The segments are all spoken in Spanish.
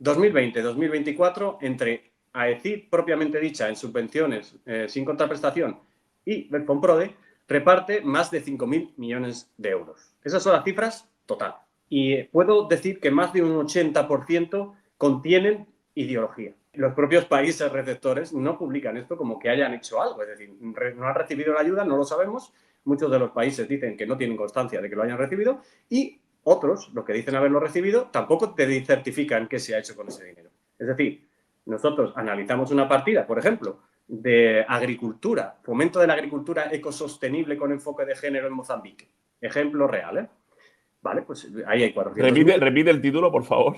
2020-2024, entre AECIP propiamente dicha en subvenciones sin contraprestación y Belfonprode, reparte más de 5.000 millones de euros. Esas son las cifras total. Y puedo decir que más de un 80% contienen ideología. Los propios países receptores no publican esto como que hayan hecho algo, es decir, no han recibido la ayuda, no lo sabemos. Muchos de los países dicen que no tienen constancia de que lo hayan recibido y otros, los que dicen haberlo recibido, tampoco te certifican qué se ha hecho con ese dinero. Es decir, nosotros analizamos una partida, por ejemplo, de agricultura, fomento de la agricultura ecosostenible con enfoque de género en Mozambique. Ejemplo real, ¿eh? Vale, pues ahí hay 400.000. Repite el título, por favor.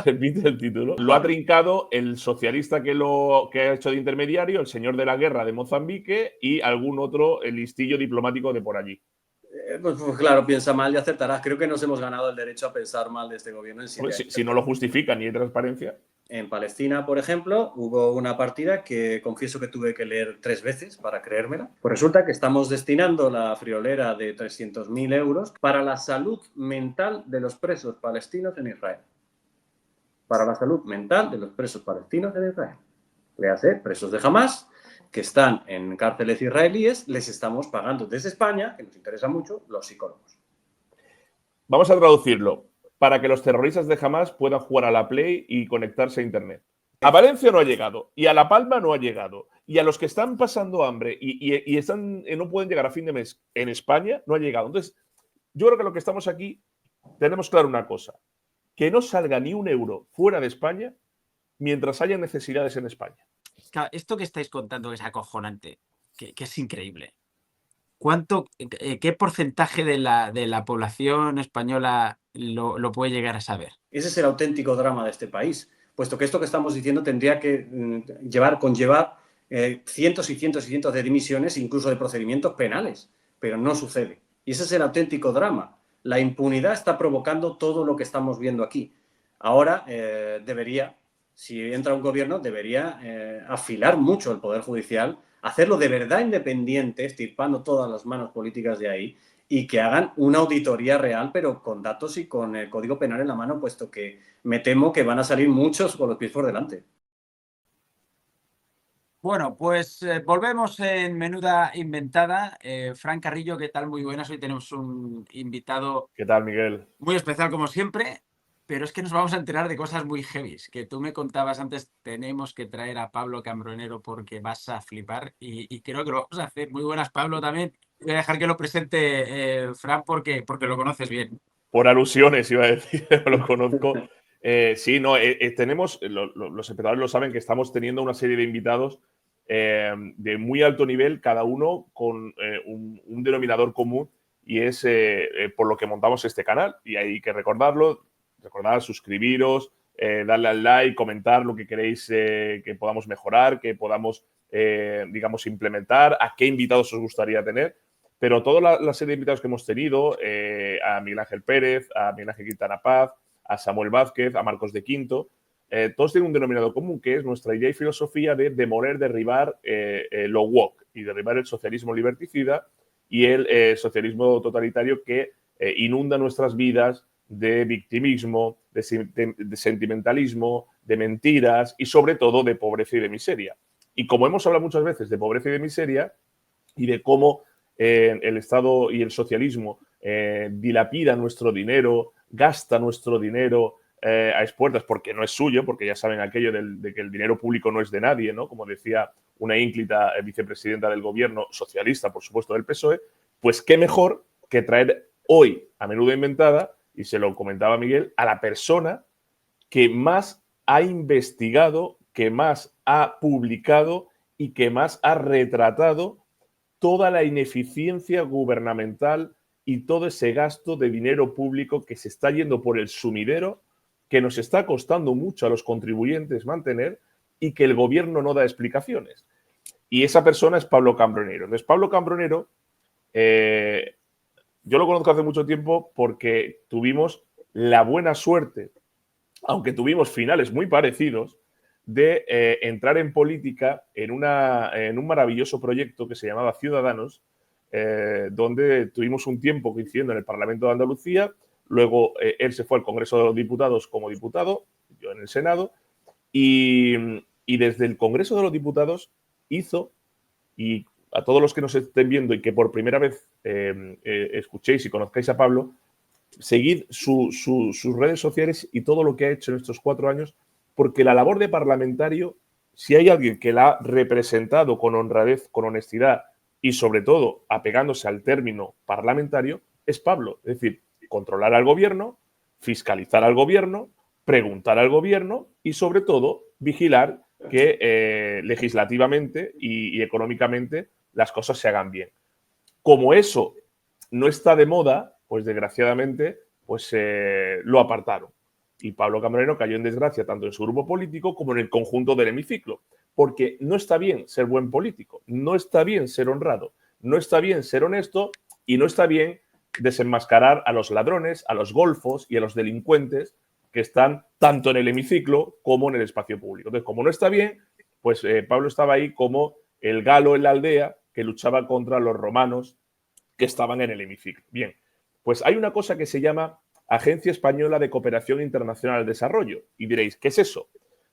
Repite el título. Lo ha trincado el socialista que ha hecho de intermediario, el señor de la guerra de Mozambique y algún otro listillo diplomático de por allí. Pues claro, piensa mal y acertarás. Creo que nos hemos ganado el derecho a pensar mal de este gobierno en Siria. Si no lo justifican ni hay transparencia. En Palestina, por ejemplo, hubo una partida que confieso que tuve que leer 3 veces para creérmela. Pues resulta que estamos destinando la friolera de 300.000 euros para la salud mental de los presos palestinos en Israel. Para la salud mental de los presos palestinos en Israel. Léase, presos de Hamas, que están en cárceles israelíes, les estamos pagando desde España, que nos interesa mucho, los psicólogos. Vamos a traducirlo. Para que los terroristas de Hamas puedan jugar a la Play y conectarse a Internet. A Valencia no ha llegado, y a La Palma no ha llegado, y a los que están pasando hambre y no pueden llegar a fin de mes en España, no ha llegado. Entonces, yo creo que lo que estamos aquí, tenemos claro una cosa, que no salga ni un euro fuera de España mientras haya necesidades en España. Claro, esto que estáis contando es acojonante, que es increíble. ¿Qué porcentaje de la población española lo puede llegar a saber? Ese es el auténtico drama de este país, puesto que esto que estamos diciendo tendría que conllevar cientos y cientos y cientos de dimisiones, incluso de procedimientos penales, pero no sucede. Y ese es el auténtico drama. La impunidad está provocando todo lo que estamos viendo aquí. Ahora si entra un gobierno, debería afilar mucho el Poder Judicial, hacerlo de verdad independiente, estirpando todas las manos políticas de ahí, y que hagan una auditoría real, pero con datos y con el Código Penal en la mano, puesto que me temo que van a salir muchos con los pies por delante. Bueno, pues volvemos en Menuda Inventada. Fran Carrillo, ¿qué tal? Muy buenas. Hoy tenemos un invitado. ¿Qué tal, Miguel? Muy especial como siempre, pero es que nos vamos a enterar de cosas muy heavies. Que tú me contabas antes, tenemos que traer a Pablo Cambronero porque vas a flipar y creo que lo vamos a hacer. Muy buenas, Pablo, también. Voy a dejar que lo presente Fran porque lo conoces bien. Por alusiones, iba a decir, lo conozco. Sí, no, tenemos, los espectadores lo saben, que estamos teniendo una serie de invitados de muy alto nivel, cada uno con un denominador común, y es por lo que montamos este canal. Y hay que recordar, suscribiros, darle al like, comentar lo que queréis que podamos mejorar, que podamos, digamos, implementar, a qué invitados os gustaría tener. Pero toda la serie de invitados que hemos tenido, a Miguel Ángel Pérez, a Miguel Ángel Quintana Paz, a Samuel Vázquez, a Marcos de Quinto, todos tienen un denominador común, que es nuestra idea y filosofía de demoler, derribar lo woke y derribar el socialismo liberticida y el socialismo totalitario que inunda nuestras vidas de victimismo, de sentimentalismo, de mentiras y sobre todo de pobreza y de miseria. Y como hemos hablado muchas veces de pobreza y de miseria y de cómo el Estado y el socialismo dilapida nuestro dinero, gasta nuestro dinero a expuertas porque no es suyo, porque ya saben aquello de que el dinero público no es de nadie, ¿no? Como decía una ínclita vicepresidenta del gobierno, socialista, por supuesto, del PSOE, pues qué mejor que traer hoy a Menuda Inventada, y se lo comentaba Miguel, a la persona que más ha investigado, que más ha publicado y que más ha retratado toda la ineficiencia gubernamental y todo ese gasto de dinero público que se está yendo por el sumidero, que nos está costando mucho a los contribuyentes mantener y que el gobierno no da explicaciones. Y esa persona es Pablo Cambronero. Entonces, Pablo Cambronero, yo lo conozco hace mucho tiempo porque tuvimos la buena suerte, aunque tuvimos finales muy parecidos, de entrar en política en un maravilloso proyecto que se llamaba Ciudadanos, donde tuvimos un tiempo coincidiendo en el Parlamento de Andalucía, luego él se fue al Congreso de los Diputados como diputado, yo en el Senado, y desde el Congreso de los Diputados hizo, y a todos los que nos estén viendo y que por primera vez escuchéis y conozcáis a Pablo, seguid sus redes sociales y todo lo que ha hecho en estos 4 años, porque la labor de parlamentario, si hay alguien que la ha representado con honradez, con honestidad y sobre todo apegándose al término parlamentario, es Pablo. Es decir, controlar al gobierno, fiscalizar al gobierno, preguntar al gobierno y sobre todo vigilar que legislativamente y económicamente las cosas se hagan bien. Como eso no está de moda, pues desgraciadamente pues lo apartaron. Y Pablo Cambronero cayó en desgracia tanto en su grupo político como en el conjunto del hemiciclo. Porque no está bien ser buen político, no está bien ser honrado, no está bien ser honesto y no está bien desenmascarar a los ladrones, a los golfos y a los delincuentes que están tanto en el hemiciclo como en el espacio público. Entonces, como no está bien, pues Pablo estaba ahí como el galo en la aldea que luchaba contra los romanos que estaban en el hemiciclo. Bien, pues hay una cosa que se llama Agencia Española de Cooperación Internacional al Desarrollo. Y diréis, ¿qué es eso?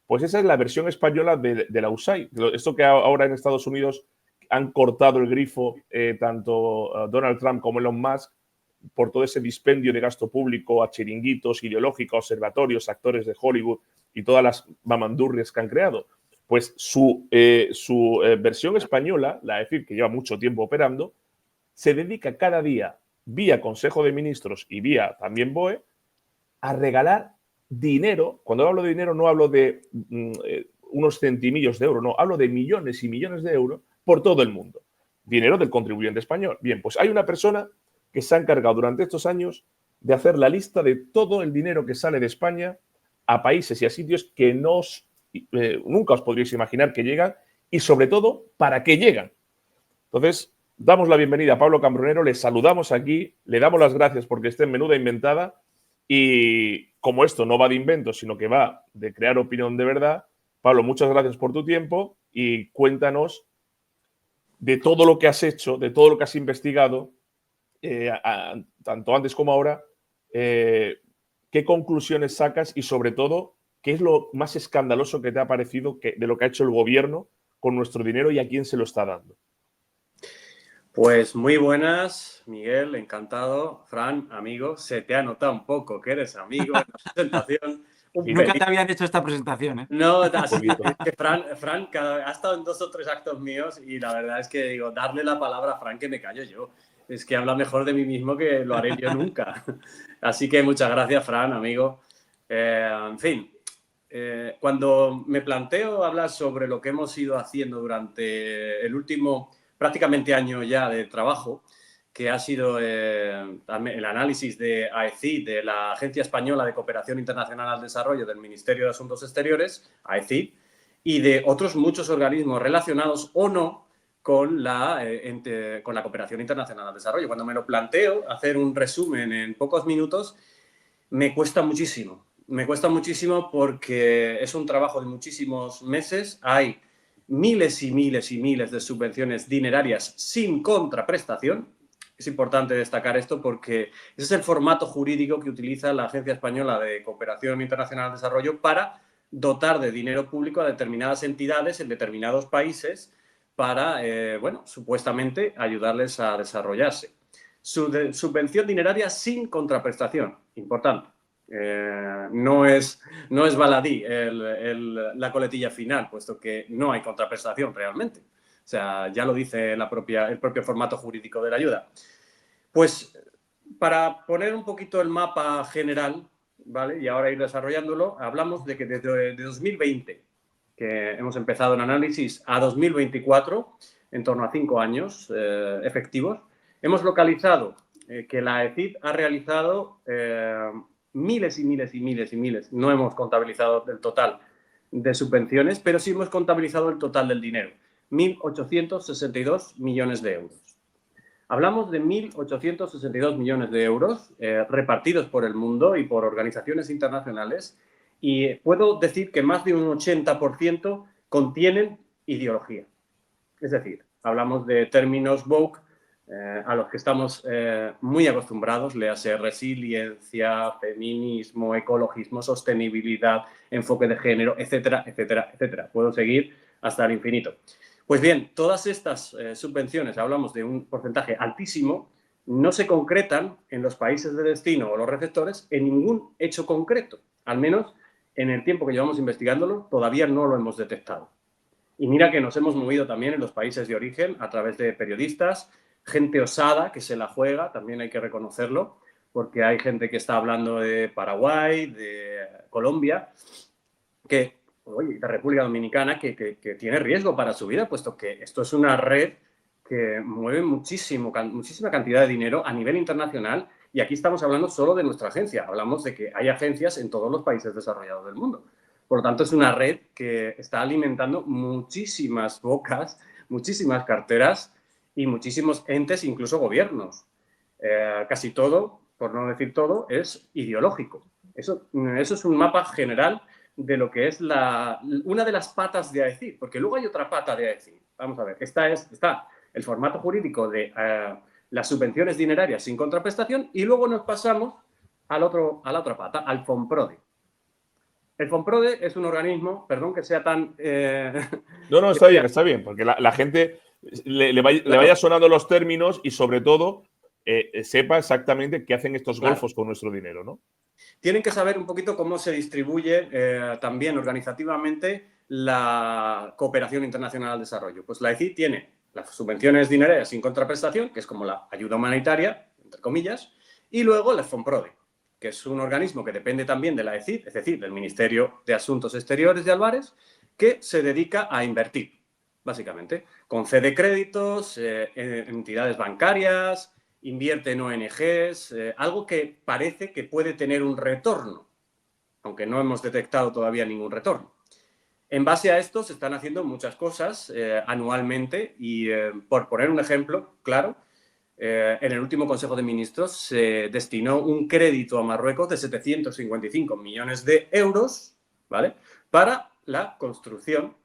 Pues esa es la versión española de la USAID. Esto que ahora en Estados Unidos han cortado el grifo tanto Donald Trump como Elon Musk por todo ese dispendio de gasto público a chiringuitos, ideológicos, observatorios, actores de Hollywood y todas las mamandurrias que han creado. Pues su versión española, la EFIP, que lleva mucho tiempo operando, se dedica cada día, vía Consejo de Ministros y vía también BOE, a regalar dinero. Cuando hablo de dinero no hablo de unos centimillos de euros, no, hablo de millones y millones de euros por todo el mundo. Dinero del contribuyente español. Bien, pues hay una persona que se ha encargado durante estos años de hacer la lista de todo el dinero que sale de España a países y a sitios que nunca os podríais imaginar que llegan y sobre todo para qué llegan. Entonces, damos la bienvenida a Pablo Cambronero, le saludamos aquí, le damos las gracias porque esté en Menuda Inventada y como esto no va de inventos, sino que va de crear opinión de verdad, Pablo, muchas gracias por tu tiempo y cuéntanos de todo lo que has hecho, de todo lo que has investigado, tanto antes como ahora, qué conclusiones sacas y sobre todo, qué es lo más escandaloso que te ha parecido de lo que ha hecho el gobierno con nuestro dinero y a quién se lo está dando. Pues muy buenas, Miguel, encantado. Fran, amigo, se te ha notado un poco que eres amigo en la presentación. Nunca te habían hecho esta presentación, ¿eh? No, así es que Fran ha estado en 2 o 3 actos míos y la verdad es que digo, darle la palabra a Fran que me callo yo. Es que habla mejor de mí mismo que lo haré yo nunca. Así que muchas gracias, Fran, amigo. En fin, cuando me planteo hablar sobre lo que hemos ido haciendo durante el último prácticamente año ya de trabajo, que ha sido el análisis de AECID, de la Agencia Española de Cooperación Internacional al Desarrollo del Ministerio de Asuntos Exteriores, AECID, y de otros muchos organismos relacionados o no con la cooperación internacional al desarrollo. Cuando me lo planteo, hacer un resumen en pocos minutos, me cuesta muchísimo. Me cuesta muchísimo porque es un trabajo de muchísimos meses. Hay miles y miles y miles de subvenciones dinerarias sin contraprestación. Es importante destacar esto porque ese es el formato jurídico que utiliza la Agencia Española de Cooperación Internacional al Desarrollo para dotar de dinero público a determinadas entidades en determinados países para, supuestamente ayudarles a desarrollarse. Subvención dineraria sin contraprestación, importante. No es baladí la coletilla final, puesto que no hay contraprestación realmente. O sea, ya lo dice el propio formato jurídico de la ayuda. Pues para poner un poquito el mapa general, ¿vale? Y ahora ir desarrollándolo, hablamos de que desde 2020, que hemos empezado en análisis, a 2024, en torno a 5 años efectivos, hemos localizado que la AECID ha realizado miles y miles y miles y miles. No hemos contabilizado el total de subvenciones, pero sí hemos contabilizado el total del dinero. 1.862 millones de euros. Hablamos de 1.862 millones de euros repartidos por el mundo y por organizaciones internacionales y puedo decir que más de un 80% contienen ideología. Es decir, hablamos de términos woke, a los que estamos muy acostumbrados, léase resiliencia, feminismo, ecologismo, sostenibilidad, enfoque de género, etcétera, etcétera, etcétera. Puedo seguir hasta el infinito. Pues bien, todas estas subvenciones, hablamos de un porcentaje altísimo, no se concretan en los países de destino o los receptores en ningún hecho concreto. Al menos en el tiempo que llevamos investigándolo, todavía no lo hemos detectado. Y mira que nos hemos movido también en los países de origen a través de periodistas, gente osada que se la juega, también hay que reconocerlo, porque hay gente que está hablando de Paraguay, de Colombia, oye, de República Dominicana, que tiene riesgo para su vida, puesto que esto es una red que mueve muchísima cantidad de dinero a nivel internacional, y aquí estamos hablando solo de nuestra agencia, hablamos de que hay agencias en todos los países desarrollados del mundo. Por lo tanto, es una red que está alimentando muchísimas bocas, muchísimas carteras y muchísimos entes, incluso gobiernos. Casi todo, por no decir todo, es ideológico. Eso es un mapa general de lo que es una de las patas de AECID, porque luego hay otra pata de AECID. Vamos a ver, está el formato jurídico de las subvenciones dinerarias sin contraprestación, y luego nos pasamos a la otra pata, al FONPRODE. El FONPRODE es un organismo, perdón que sea tan... No, está bien, porque la gente le vaya sonando los términos y sobre todo sepa exactamente qué hacen estos golfos con nuestro dinero, ¿no? Tienen que saber un poquito cómo se distribuye también organizativamente la cooperación internacional al desarrollo. Pues la AECID tiene las subvenciones dinerarias sin contraprestación, que es como la ayuda humanitaria, entre comillas, y luego el FONPRODE, que es un organismo que depende también de la AECID, es decir, del Ministerio de Asuntos Exteriores de Álvarez, que se dedica a invertir, básicamente. Concede créditos, entidades bancarias, invierte en ONGs, algo que parece que puede tener un retorno, aunque no hemos detectado todavía ningún retorno. En base a esto se están haciendo muchas cosas anualmente y, por poner un ejemplo claro, en el último Consejo de Ministros se destinó un crédito a Marruecos de 755 millones de euros, ¿vale?, para la construcción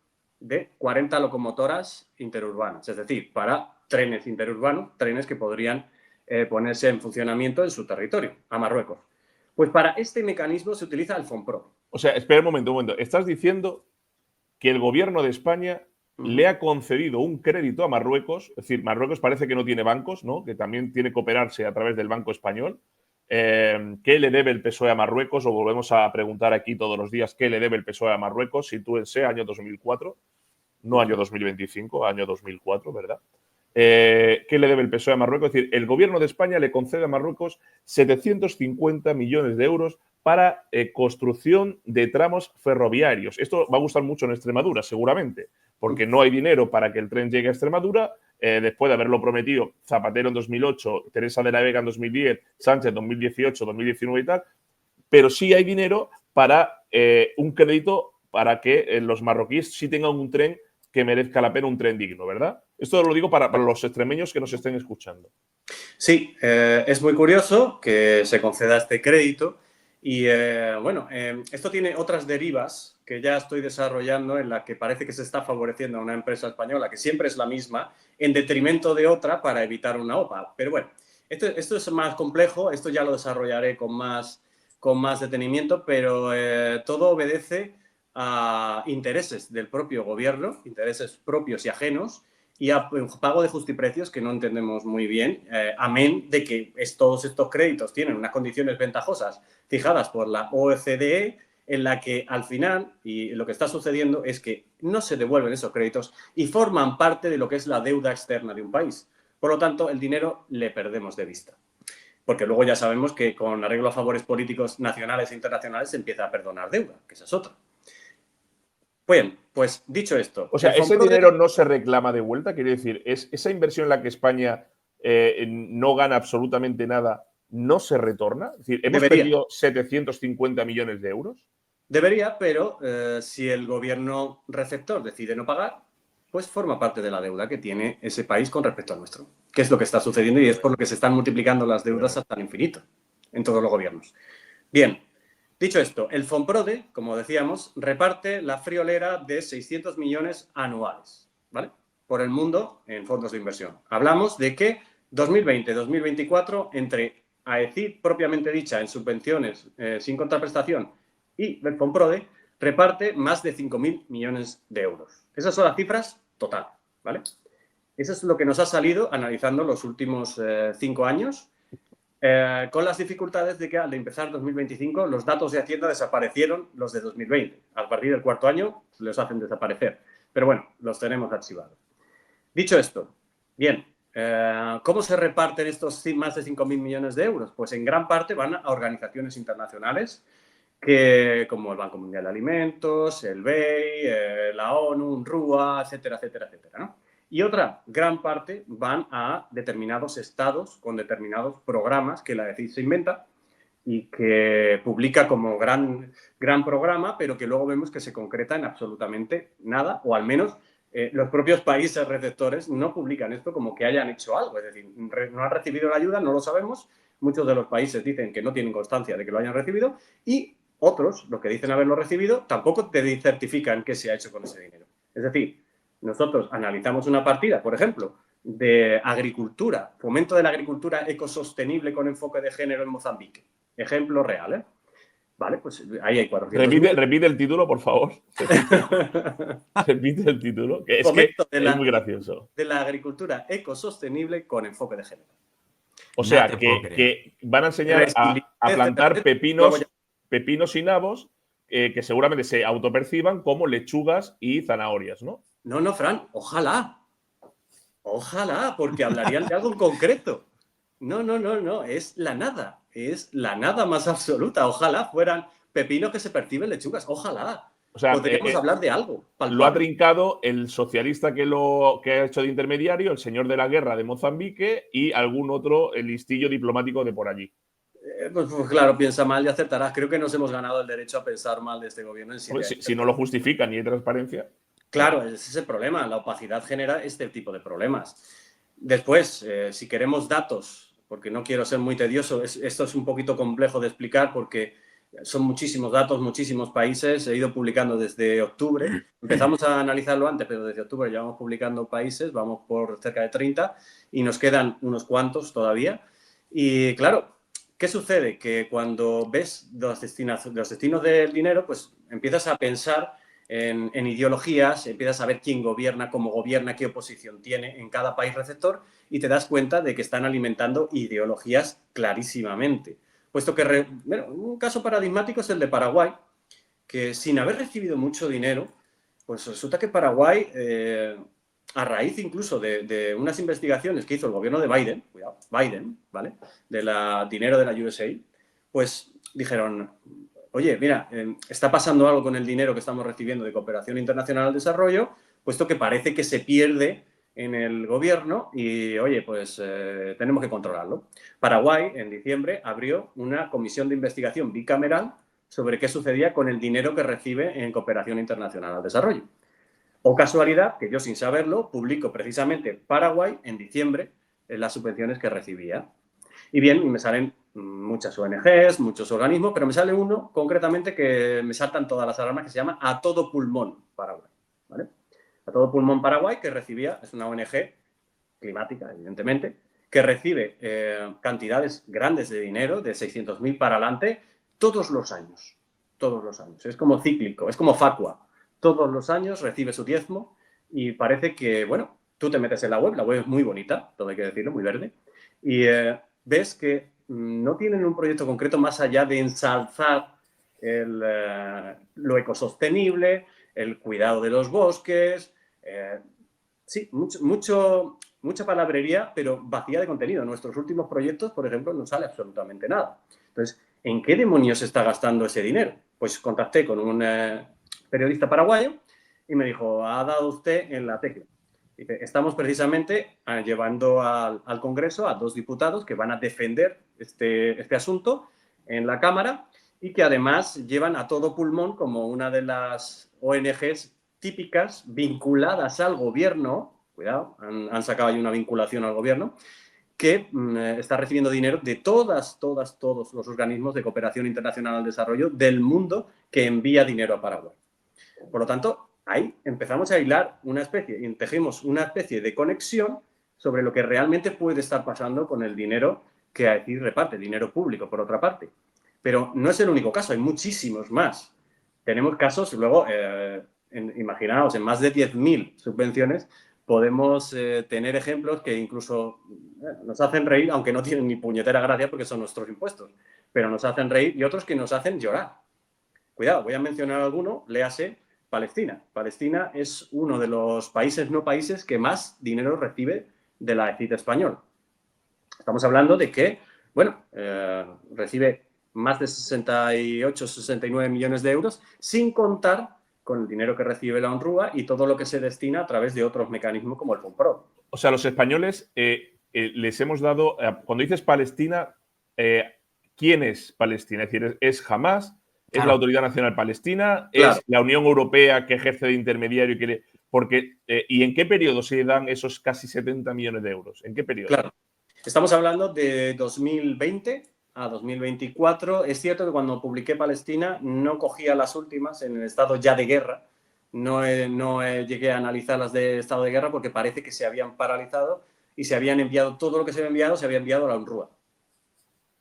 de 40 locomotoras interurbanas, es decir, para trenes interurbanos, trenes que podrían ponerse en funcionamiento en su territorio, a Marruecos. Pues para este mecanismo se utiliza el FONPRODE. O sea, espera un momento. Estás diciendo que el gobierno de España le ha concedido un crédito a Marruecos, es decir, Marruecos parece que no tiene bancos, ¿no?, que también tiene que operarse a través del Banco Español. ¿Qué le debe el PSOE a Marruecos? O volvemos a preguntar aquí todos los días, ¿qué le debe el PSOE a Marruecos? Sitúense, año 2004, no año 2025, año 2004, ¿verdad? ¿Qué le debe el PSOE a Marruecos? Es decir, el gobierno de España le concede a Marruecos 750 millones de euros para construcción de tramos ferroviarios. Esto va a gustar mucho en Extremadura, seguramente, porque no hay dinero para que el tren llegue a Extremadura, después de haberlo prometido Zapatero en 2008, Teresa de la Vega en 2010, Sánchez en 2018, 2019 y tal, pero sí hay dinero para un crédito para que los marroquíes sí tengan un tren que merezca la pena, un tren digno, ¿verdad? Esto lo digo para los extremeños que nos estén escuchando. Sí, es muy curioso que se conceda este crédito y, esto tiene otras derivas que ya estoy desarrollando, en la que parece que se está favoreciendo a una empresa española, que siempre es la misma, en detrimento de otra para evitar una OPA. Pero bueno, esto es más complejo, esto ya lo desarrollaré con más detenimiento, pero todo obedece a intereses del propio gobierno, intereses propios y ajenos, y a pago de justiprecios que no entendemos muy bien, amén de que todos estos créditos tienen unas condiciones ventajosas fijadas por la OCDE, en la que al final, y lo que está sucediendo es que no se devuelven esos créditos y forman parte de lo que es la deuda externa de un país. Por lo tanto, el dinero le perdemos de vista. Porque luego ya sabemos que con arreglo a favores políticos nacionales e internacionales se empieza a perdonar deuda, que esa es otra. Bien, pues dicho esto... O sea, ese dinero no se reclama de vuelta, quiere decir, esa inversión en la que España no gana absolutamente nada, ¿no se retorna? Es decir, ¿hemos perdido 750 millones de euros? Debería, pero si el gobierno receptor decide no pagar, pues forma parte de la deuda que tiene ese país con respecto al nuestro. ¿Qué es lo que está sucediendo? Y es por lo que se están multiplicando las deudas hasta el infinito en todos los gobiernos. Bien, dicho esto, el FONPRODE, como decíamos, reparte la friolera de 600 millones anuales, ¿vale?, por el mundo en fondos de inversión. Hablamos de que 2020-2024, entre AECID propiamente dicha en subvenciones sin contraprestación y Belfonprode, reparte más de 5.000 millones de euros. Esas son las cifras total, ¿vale? Eso es lo que nos ha salido analizando los últimos 5 años, con las dificultades de que al empezar 2025 los datos de Hacienda desaparecieron los de 2020. A partir del 4.º año los hacen desaparecer. Pero bueno, los tenemos archivados. Dicho esto, bien, ¿cómo se reparten estos más de 5.000 millones de euros? Pues en gran parte van a organizaciones internacionales como el Banco Mundial de Alimentos, el BEI, la ONU, UNRWA, etcétera, etcétera, etcétera, ¿no? Y otra gran parte van a determinados estados con determinados programas que la AECID se inventa y que publica como gran programa, pero que luego vemos que se concreta en absolutamente nada, o al menos los propios países receptores no publican esto como que hayan hecho algo. Es decir, no han recibido la ayuda, no lo sabemos. Muchos de los países dicen que no tienen constancia de que lo hayan recibido y otros, los que dicen haberlo recibido, tampoco te certifican qué se ha hecho con ese dinero. Es decir, nosotros analizamos una partida, por ejemplo, de agricultura, fomento de la agricultura ecosostenible con enfoque de género en Mozambique. Ejemplo real, ¿eh? Vale, pues ahí hay 400. Repite el título, por favor. Repite el título, que es muy gracioso. De la agricultura ecosostenible con enfoque de género. O sea, que van a enseñar a plantar pepinos y nabos que seguramente se autoperciban como lechugas y zanahorias, ¿no? No, Fran, ojalá. Ojalá, porque hablarían de algo en concreto. No, es la nada. Es la nada más absoluta. Ojalá fueran pepinos que se perciben lechugas. Ojalá. O sea, podríamos hablar de algo. Palpable. Lo ha trincado el socialista que ha hecho de intermediario, el señor de la guerra de Mozambique y algún otro listillo diplomático de por allí. Pues claro, piensa mal y acertarás. Creo que nos hemos ganado el derecho a pensar mal de este gobierno en Siria. Si no lo justifican y hay transparencia. Claro, ese es el problema. La opacidad genera este tipo de problemas. Después, si queremos datos, porque no quiero ser muy tedioso, esto es un poquito complejo de explicar porque son muchísimos datos, muchísimos países. He ido publicando desde octubre. Empezamos a analizarlo antes, pero desde octubre ya vamos publicando países. Vamos por cerca de 30 y nos quedan unos cuantos todavía. Y claro, ¿qué sucede? Que cuando ves los destinos del dinero, pues empiezas a pensar en ideologías, empiezas a ver quién gobierna, cómo gobierna, qué oposición tiene en cada país receptor y te das cuenta de que están alimentando ideologías clarísimamente. Puesto que, un caso paradigmático es el de Paraguay, que sin haber recibido mucho dinero, pues resulta que Paraguay, a raíz incluso de unas investigaciones que hizo el gobierno de Biden, cuidado, Biden, ¿vale? Dinero de la USAID, pues dijeron, oye, mira, está pasando algo con el dinero que estamos recibiendo de cooperación internacional al desarrollo, puesto que parece que se pierde en el gobierno y, oye, pues tenemos que controlarlo. Paraguay, en diciembre, abrió una comisión de investigación bicameral sobre qué sucedía con el dinero que recibe en cooperación internacional al desarrollo. O casualidad, que yo sin saberlo, publico precisamente Paraguay en diciembre en las subvenciones que recibía. Y bien, me salen muchas ONGs, muchos organismos, pero me sale uno concretamente que me saltan todas las alarmas que se llama A Todo Pulmón Paraguay, ¿vale? A Todo Pulmón Paraguay, que recibía, es una ONG climática, evidentemente, que recibe cantidades grandes de dinero, de 600.000 para adelante, todos los años. Todos los años. Es como cíclico, es como facua. Todos los años recibe su diezmo y parece que, bueno, tú te metes en la web es muy bonita, todo hay que decirlo, muy verde, y ves que no tienen un proyecto concreto más allá de ensalzar lo ecosostenible, el cuidado de los bosques, sí, mucha palabrería, pero vacía de contenido. En nuestros últimos proyectos, por ejemplo, no sale absolutamente nada. Entonces, ¿en qué demonios se está gastando ese dinero? Pues contacté con un periodista paraguayo y me dijo, ha dado usted en la tecla. Dice, estamos precisamente llevando al Congreso a 2 diputados que van a defender este asunto en la Cámara y que además llevan A Todo Pulmón como una de las ONGs típicas vinculadas al gobierno, cuidado, han sacado ahí una vinculación al gobierno, que está recibiendo dinero de todos los organismos de cooperación internacional al desarrollo del mundo que envía dinero a Paraguay. Por lo tanto, ahí empezamos a hilar tejimos una especie de conexión sobre lo que realmente puede estar pasando con el dinero que AECID reparte, dinero público, por otra parte. Pero no es el único caso, hay muchísimos más. Tenemos casos, luego, imaginaos, en más de 10.000 subvenciones podemos tener ejemplos que incluso nos hacen reír, aunque no tienen ni puñetera gracia porque son nuestros impuestos, pero nos hacen reír, y otros que nos hacen llorar. Cuidado, voy a mencionar alguno, léase Palestina. Palestina es uno de los países no países que más dinero recibe de la AECID español. Estamos hablando de que, bueno, recibe más de 68, 69 millones de euros, sin contar con el dinero que recibe la UNRWA y todo lo que se destina a través de otros mecanismos como el FONPROD. O sea, los españoles les hemos dado, cuando dices Palestina, ¿quién es Palestina? Es decir, ¿es Hamás? ¿Es Claro. la Autoridad Nacional Palestina? Claro. ¿Es la Unión Europea que ejerce de intermediario? ¿Y en qué periodo se dan esos casi 70 millones de euros? ¿En qué periodo? Claro. Estamos hablando de 2020 a 2024. Es cierto que cuando publiqué Palestina no cogía las últimas en el estado ya de guerra. No llegué a analizar las de estado de guerra porque parece que se habían paralizado y se habían enviado, todo lo que se había enviado a la UNRWA.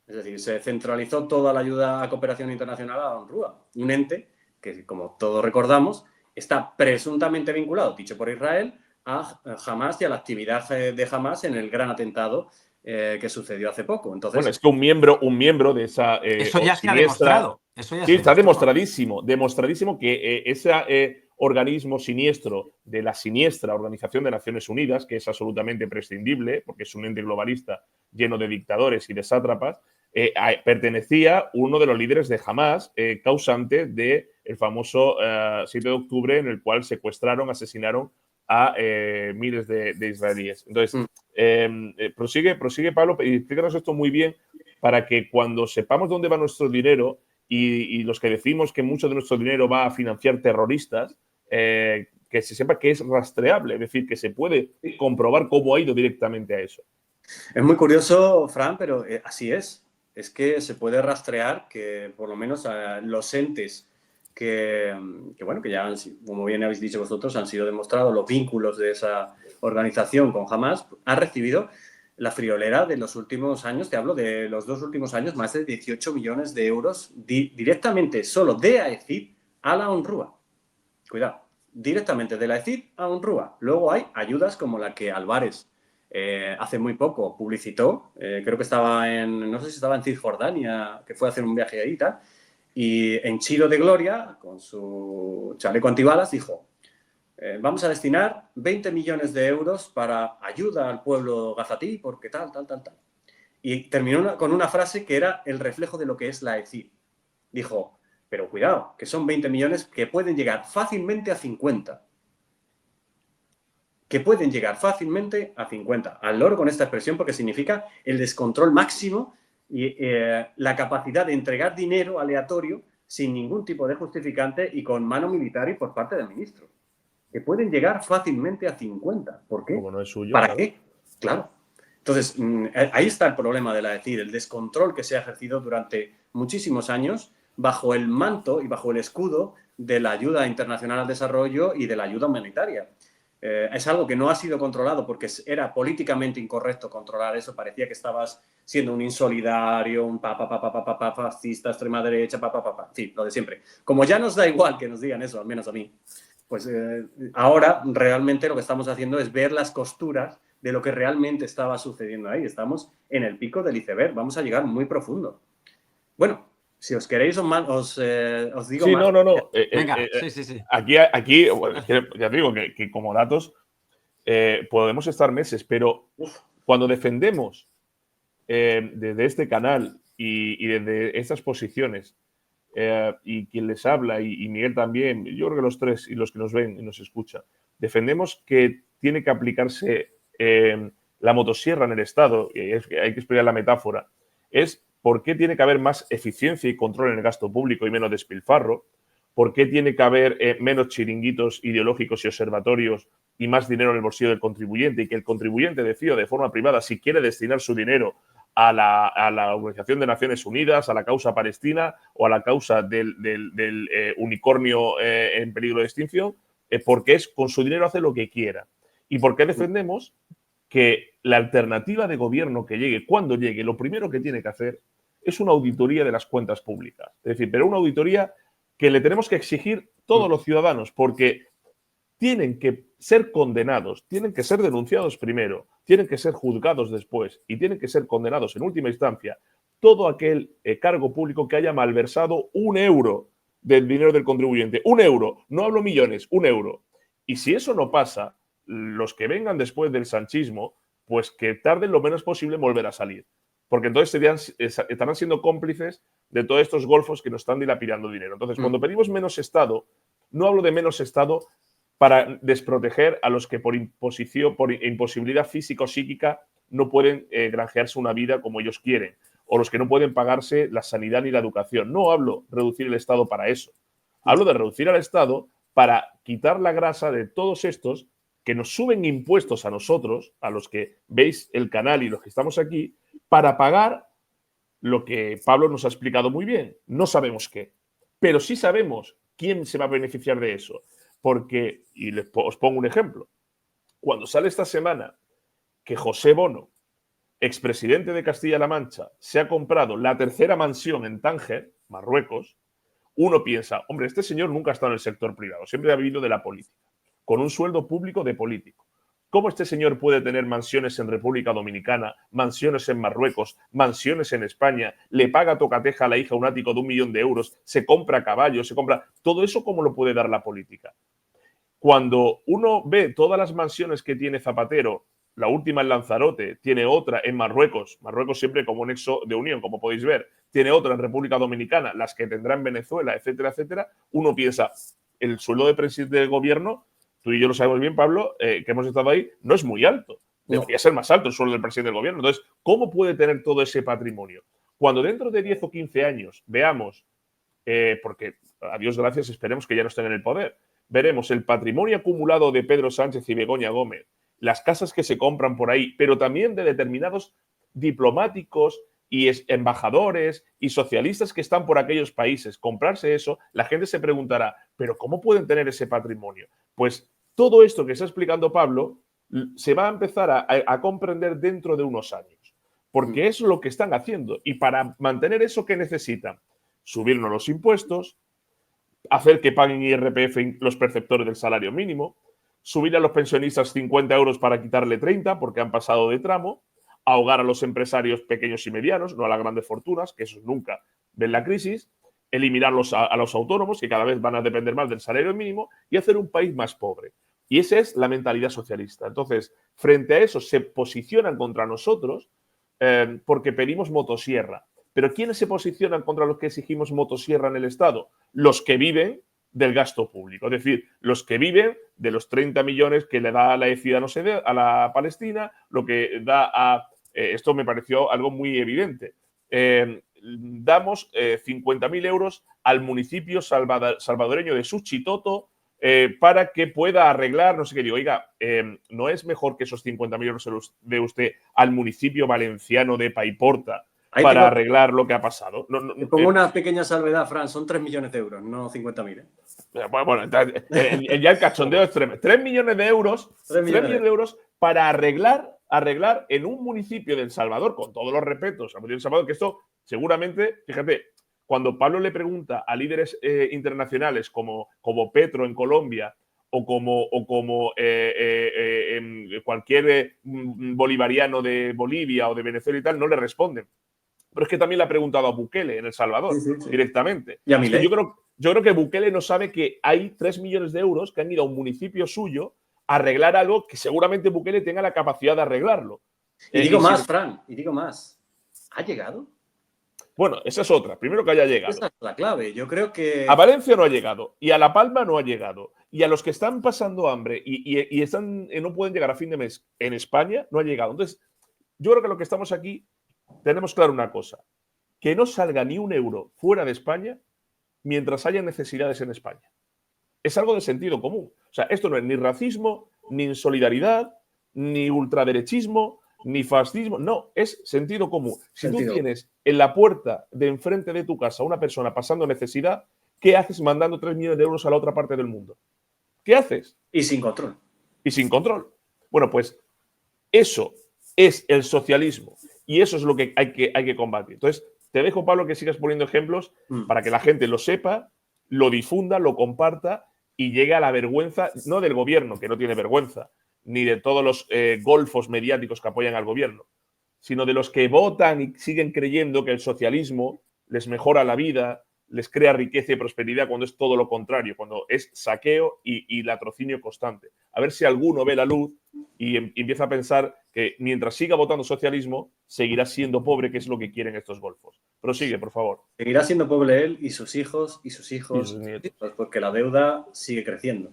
Es decir, se centralizó toda la ayuda a cooperación internacional a la UNRWA, un ente que, como todos recordamos, está presuntamente vinculado, dicho por Israel, a Hamás y a la actividad de Hamás en el gran atentado que sucedió hace poco. Entonces, bueno, es que un miembro de esa Eso ya se ha siniestra. demostrado. Eso ya Sí, se está demostró. demostradísimo que ese organismo siniestro de la siniestra Organización de Naciones Unidas, que es absolutamente prescindible, porque es un ente globalista lleno de dictadores y de sátrapas, pertenecía uno de los líderes de Hamás, causante del famoso 7 de octubre, en el cual secuestraron, asesinaron a miles de israelíes. Entonces, prosigue, Pablo, y explícanos esto muy bien para que cuando sepamos dónde va nuestro dinero y los que decimos que mucho de nuestro dinero va a financiar terroristas, que se sepa que es rastreable, es decir, que se puede comprobar cómo ha ido directamente a eso. es muy curioso, Fran, pero así es. Es que se puede rastrear que por lo menos los entes bueno, que ya, como bien habéis dicho vosotros, han sido demostrados los vínculos de esa organización con Hamás, ha recibido la friolera de los últimos años, te hablo de los 2 últimos años, más de 18 millones de euros directamente solo de AECID a la UNRWA. Cuidado, directamente de la AECID a UNRWA. Luego hay ayudas como la que Álvarez hace muy poco publicitó, creo que estaba no sé si estaba en Cisjordania, que fue a hacer un viaje ahí y tal, y en Chilo de Gloria, con su chaleco antibalas, dijo, vamos a destinar 20 millones de euros para ayuda al pueblo gazatí, porque tal. Y terminó con una frase que era el reflejo de lo que es la AECID. Dijo, pero cuidado, que son 20 millones que pueden llegar fácilmente a 50. Que pueden llegar fácilmente a 50. Al loro con esta expresión porque significa el descontrol máximo y la capacidad de entregar dinero aleatorio sin ningún tipo de justificante y con mano militar y por parte del ministro. Que pueden llegar fácilmente a 50. ¿Por qué? Como no es suyo. ¿Para claro. qué? Claro. Entonces, ahí está el problema de la AECID, el descontrol que se ha ejercido durante muchísimos años bajo el manto y bajo el escudo de la ayuda internacional al desarrollo y de la ayuda humanitaria. Es algo que no ha sido controlado porque era políticamente incorrecto controlar eso. Parecía que estabas siendo un insolidario, un fascista, extrema derecha, sí, lo de siempre. Como ya nos da igual que nos digan eso, al menos a mí, pues ahora realmente lo que estamos haciendo es ver las costuras de lo que realmente estaba sucediendo ahí. Estamos en el pico del iceberg, vamos a llegar muy profundo. Bueno, si os queréis os digo Sí, más. no. Venga, sí. Aquí bueno, ya te digo que como datos podemos estar meses, pero cuando defendemos desde este canal y desde estas posiciones, y quien les habla, y Miguel también, yo creo que los tres y los que nos ven y nos escuchan, defendemos que tiene que aplicarse la motosierra en el Estado, y hay que explicar la metáfora, es por qué tiene que haber más eficiencia y control en el gasto público y menos despilfarro, por qué tiene que haber menos chiringuitos ideológicos y observatorios y más dinero en el bolsillo del contribuyente, y que el contribuyente decida de forma privada si quiere destinar su dinero a la Organización de Naciones Unidas, a la causa palestina o a la causa del unicornio en peligro de extinción, porque con su dinero hace lo que quiera. ¿Y por qué defendemos que la alternativa de gobierno que llegue, cuando llegue, lo primero que tiene que hacer es una auditoría de las cuentas públicas. Es decir, pero una auditoría que le tenemos que exigir todos los ciudadanos, porque tienen que ser condenados, tienen que ser denunciados primero, tienen que ser juzgados después y tienen que ser condenados en última instancia todo aquel cargo público que haya malversado 1 euro del dinero del contribuyente. 1 euro, no hablo millones, 1 euro. Y si eso no pasa, los que vengan después del sanchismo, pues que tarden lo menos posible en volver a salir. Porque entonces estarán siendo cómplices de todos estos golfos que nos están dilapidando dinero. Entonces, cuando pedimos menos Estado, no hablo de menos Estado para desproteger a los que por imposición, por imposibilidad física o psíquica no pueden granjearse una vida como ellos quieren, o los que no pueden pagarse la sanidad ni la educación. No hablo de reducir el Estado para eso. Hablo de reducir al Estado para quitar la grasa de todos estos que nos suben impuestos a nosotros, a los que veis el canal y los que estamos aquí, para pagar lo que Pablo nos ha explicado muy bien. No sabemos qué, pero sí sabemos quién se va a beneficiar de eso. Porque, y os pongo un ejemplo, cuando sale esta semana que José Bono, expresidente de Castilla-La Mancha, se ha comprado la 3ª mansión en Tánger, Marruecos, uno piensa, hombre, este señor nunca ha estado en el sector privado, siempre ha vivido de la política, con un sueldo público de político. ¿Cómo este señor puede tener mansiones en República Dominicana, mansiones en Marruecos, mansiones en España, le paga tocateja a la hija un ático de 1 millón de euros, se compra caballos, se compra... Todo eso, ¿cómo lo puede dar la política? Cuando uno ve todas las mansiones que tiene Zapatero, la última en Lanzarote, tiene otra en Marruecos, Marruecos siempre como un nexo de unión, como podéis ver, tiene otra en República Dominicana, las que tendrá en Venezuela, etcétera, etcétera, uno piensa, el sueldo de presidente del gobierno, tú y yo lo sabemos bien, Pablo, que hemos estado ahí, no es muy alto. Debería ser más alto el sueldo del presidente del gobierno. Entonces, ¿cómo puede tener todo ese patrimonio? Cuando dentro de 10 o 15 años veamos, porque a Dios gracias esperemos que ya no estén en el poder, veremos el patrimonio acumulado de Pedro Sánchez y Begoña Gómez, las casas que se compran por ahí, pero también de determinados diplomáticos y embajadores y socialistas que están por aquellos países, comprarse eso, la gente se preguntará, ¿pero cómo pueden tener ese patrimonio? Pues todo esto que está explicando Pablo se va a empezar a comprender dentro de unos años, porque es lo que están haciendo. Y para mantener eso, ¿qué necesitan? Subirnos los impuestos, hacer que paguen IRPF los perceptores del salario mínimo, subir a los pensionistas 50 euros para quitarle 30 porque han pasado de tramo, ahogar a los empresarios pequeños y medianos, no a las grandes fortunas, que esos nunca ven la crisis, eliminar a los autónomos, que cada vez van a depender más del salario mínimo, y hacer un país más pobre. Y esa es la mentalidad socialista. Entonces, frente a eso, se posicionan contra nosotros porque pedimos motosierra. Pero ¿quiénes se posicionan contra los que exigimos motosierra en el Estado? Los que viven del gasto público. Es decir, los que viven de los 30 millones que le da a la EFIDA, no sé, a la Palestina, lo que da a... esto me pareció algo muy evidente. Damos 50.000 euros al municipio salvadoreño de Suchitoto para que pueda arreglar, no sé qué digo, oiga, ¿no es mejor que esos 50.000 euros se los dé usted al municipio valenciano de Paiporta para arreglar lo que ha pasado? Te pongo una pequeña salvedad, Fran, son 3 millones de euros, no 50.000. Bueno, ya el cachondeo es 3 millones de euros, 3 millones de euros para arreglar en un municipio de El Salvador, con todos los respetos al municipio de El Salvador, que esto seguramente, fíjate, cuando Pablo le pregunta a líderes internacionales como Petro en Colombia o como cualquier bolivariano de Bolivia o de Venezuela y tal, no le responden. Pero es que también le ha preguntado a Bukele en El Salvador, directamente. Y a Milei. Yo creo que Bukele no sabe que hay 3 millones de euros que han ido a un municipio suyo a arreglar algo que seguramente Bukele tenga la capacidad de arreglarlo. Y digo más, Fran, y digo más. ¿Ha llegado? Bueno, esa es otra. Primero que haya llegado. Esa es la clave. Yo creo que... A Valencia no ha llegado. Y a La Palma no ha llegado. Y a los que están pasando hambre y no pueden llegar a fin de mes en España, no ha llegado. Entonces, yo creo que lo que estamos aquí tenemos claro una cosa. Que no salga ni un euro fuera de España mientras haya necesidades en España. Es algo de sentido común. O sea, esto no es ni racismo, ni insolidaridad, ni ultraderechismo, ni fascismo. No, es sentido común. Si tú tienes en la puerta de enfrente de tu casa una persona pasando necesidad, ¿qué haces mandando 3 millones de euros a la otra parte del mundo? ¿Qué haces? Y sin control. Y sin control. Bueno, pues Eso es el socialismo y eso es lo que hay que combatir. Entonces, te dejo, Pablo, que sigas poniendo ejemplos para que la gente lo sepa, lo difunda, lo comparta y llegue a la vergüenza, no del gobierno, que no tiene vergüenza, ni de todos los golfos mediáticos que apoyan al gobierno, sino de los que votan y siguen creyendo que el socialismo les mejora la vida, les crea riqueza y prosperidad, cuando es todo lo contrario, cuando es saqueo y latrocinio constante. A ver si alguno ve la luz y empieza a pensar que mientras siga votando socialismo, seguirá siendo pobre, que es lo que quieren estos golfos. Prosigue, por favor. Seguirá siendo pobre él y sus hijos y sus hijos, Y sus nietos. porque la deuda sigue creciendo.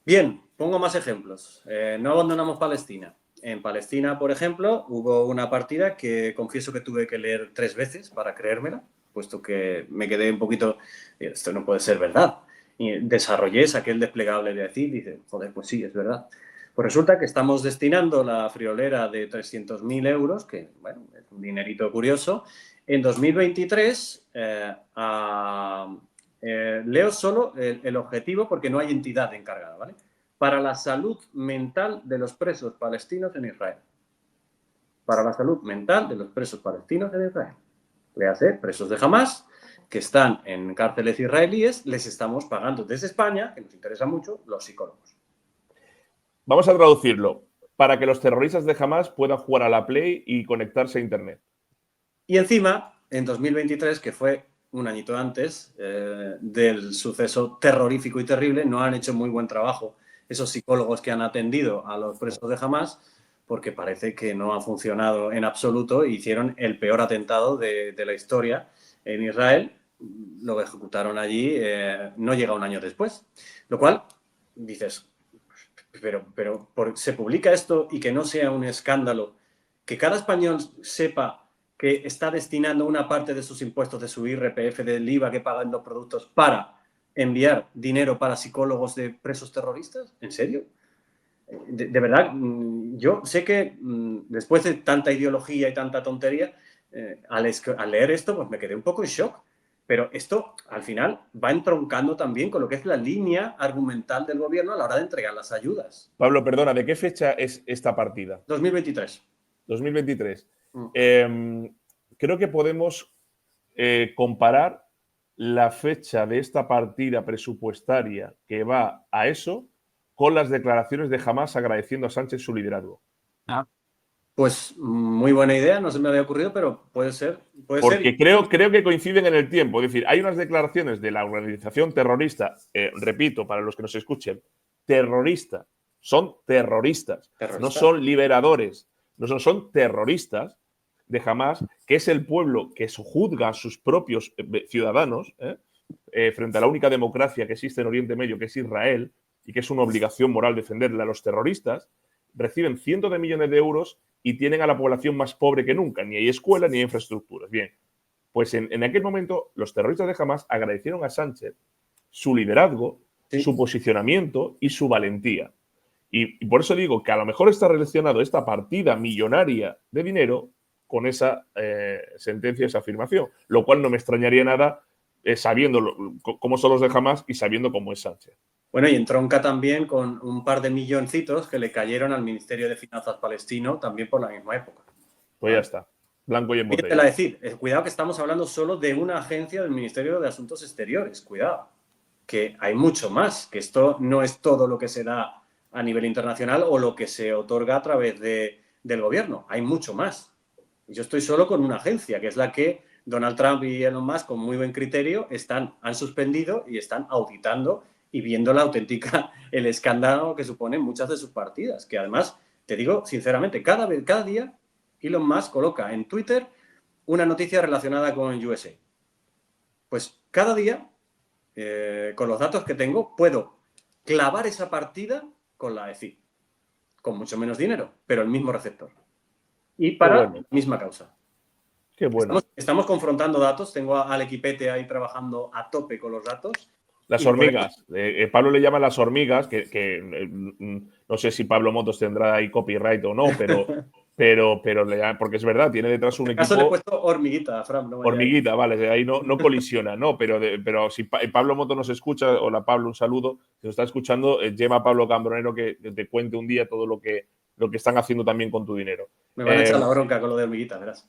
Bien, pongo más ejemplos. No abandonamos Palestina. En Palestina, por ejemplo, hubo una partida que confieso que tuve que leer 3 veces para creérmela, puesto que me quedé un poquito, esto no puede ser verdad. Y desarrollé, saqué el desplegable de aquí y dije, joder, pues sí, es verdad. Pues resulta que estamos destinando la friolera de 300.000 euros, que bueno, es un dinerito curioso, en 2023 leo solo el objetivo porque no hay entidad encargada, ¿vale? Para la salud mental de los presos palestinos en Israel. Para la salud mental de los presos palestinos en Israel. Léase, presos de Hamás, que están en cárceles israelíes, les estamos pagando desde España, que nos interesa mucho, los psicólogos. Vamos a traducirlo. Para que los terroristas de Hamás puedan jugar a la Play y conectarse a Internet. Y encima, en 2023, que fue un añito antes del suceso terrorífico y terrible, no han hecho muy buen trabajo esos psicólogos que han atendido a los presos de Hamás, porque parece que no ha funcionado en absoluto. Hicieron el peor atentado de la historia en Israel. Lo ejecutaron allí, no llega un año después. Lo cual, dices, pero se publica esto y que no sea un escándalo, que cada español sepa que está destinando una parte de sus impuestos, de su IRPF, del IVA que pagan los productos, para enviar dinero para psicólogos de presos terroristas. ¿En serio? De verdad, yo sé que después de tanta ideología y tanta tontería, al leer esto, pues me quedé un poco en shock. Pero esto, al final, va entroncando también con lo que es la línea argumental del gobierno a la hora de entregar las ayudas. Pablo, perdona, ¿de qué fecha es esta partida? 2023. 2023. Creo que podemos comparar la fecha de esta partida presupuestaria que va a eso con las declaraciones de Hamás agradeciendo a Sánchez su liderazgo. Pues muy buena idea, no se me había ocurrido, pero puede ser. Porque creo que coinciden en el tiempo. Es decir, hay unas declaraciones de la organización terrorista, repito, para los que nos escuchen, terrorista. Son terroristas. No son liberadores. No son terroristas de Hamás, que es el pueblo que juzga a sus propios ciudadanos frente a la única democracia que existe en Oriente Medio, que es Israel, y que es una obligación moral defenderla. A los terroristas reciben cientos de millones de euros y tienen a la población más pobre que nunca. Ni hay escuelas ni hay infraestructuras. Bien, pues en aquel momento los terroristas de Hamás agradecieron a Sánchez su liderazgo, su posicionamiento y su valentía. Y por eso digo que a lo mejor está relacionado esta partida millonaria de dinero con esa sentencia, esa afirmación, lo cual no me extrañaría nada sabiendo cómo son los de Hamás y sabiendo cómo es Sánchez. Bueno, y entronca también con un par de milloncitos que le cayeron al Ministerio de Finanzas palestino también por la misma época. Pues ya está, blanco y en botella. Fíjate decir, cuidado que estamos hablando solo de una agencia del Ministerio de Asuntos Exteriores, cuidado, que hay mucho más, que esto no es todo lo que se da a nivel internacional o lo que se otorga a través del gobierno, hay mucho más. Yo estoy solo con una agencia, que es la que Donald Trump y Elon Musk, con muy buen criterio, han suspendido y están auditando y viendo la auténtica, el escándalo que suponen muchas de sus partidas, que además, te digo sinceramente, cada día Elon Musk coloca en Twitter una noticia relacionada con USA. Pues cada día, con los datos que tengo, puedo clavar esa partida con la EFI, con mucho menos dinero, pero el mismo receptor. Y para la misma causa. Qué bueno. Estamos confrontando datos, tengo al equipete ahí trabajando a tope con los datos. Las hormigas. Pablo le llama las hormigas, que no sé si Pablo Motos tendrá ahí copyright o no, pero porque es verdad, tiene detrás un equipo. En caso le he puesto hormiguita, Fran. No hormiguita, vale, ahí no colisiona, ¿no? Pero si Pablo Motos nos escucha, hola Pablo, un saludo, si nos está escuchando, lleva a Pablo Cambronero que te cuente un día todo lo que lo que están haciendo también con tu dinero. Me van a echar la bronca con lo de hormiguitas, verás.